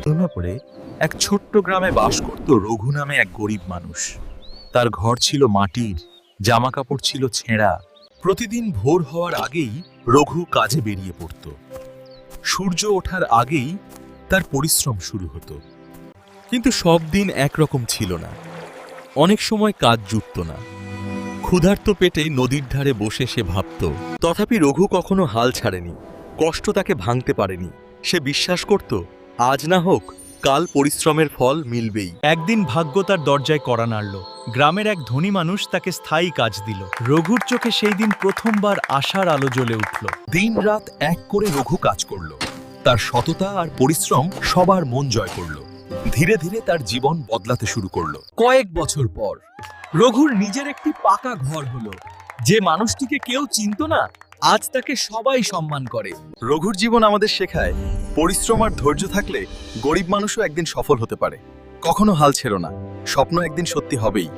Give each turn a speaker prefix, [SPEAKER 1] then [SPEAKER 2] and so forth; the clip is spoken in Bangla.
[SPEAKER 1] ঘটনাপড়ে এক ছোট্ট গ্রামে বাস করত রঘু নামে এক গরিব মানুষ। তার ঘর ছিল মাটির, জামা কাপড় ছিল ছেঁড়া। প্রতিদিন ভোর হওয়ার আগেই রঘু কাজে বেরিয়ে পড়ত। সূর্য ওঠার আগেই তার পরিশ্রম শুরু হতো। কিন্তু সব দিন একরকম ছিল না। অনেক সময় কাজ জুটত না। ক্ষুধার্ত পেটে নদীর ধারে বসে সে ভাবত। তথাপি রঘু কখনো হাল ছাড়েনি। কষ্ট তাকে ভাঙতে পারেনি। সে বিশ্বাস করত, আজ না হোক কাল পরিশ্রমের ফল মিলবেই।
[SPEAKER 2] একদিন ভাগ্য তার দরজায় কড়া নাড়ল। গ্রামের এক ধনী মানুষ তাকে স্থায়ী কাজ দিল। রঘুর চোখে সেই দিন প্রথমবার আশার আলো জ্বলে উঠল।
[SPEAKER 1] দিন রাত এক করে রঘু কাজ করল। তার সততা আর পরিশ্রম সবার মন জয় করল। ধীরে ধীরে তার জীবন বদলাতে শুরু করলো। কয়েক বছর পর রঘুর নিজের একটি পাকা ঘর হলো। যে মানুষটিকে কেউ চিনত না, আজ তাকে সবাই সম্মান করে। রঘুর জীবন আমাদের শেখায়, পরিশ্রম আর ধৈর্য থাকলে গরিব মানুষও একদিন সফল হতে পারে। কখনো হাল ছেড়ো না, স্বপ্ন একদিন সত্যি হবেই।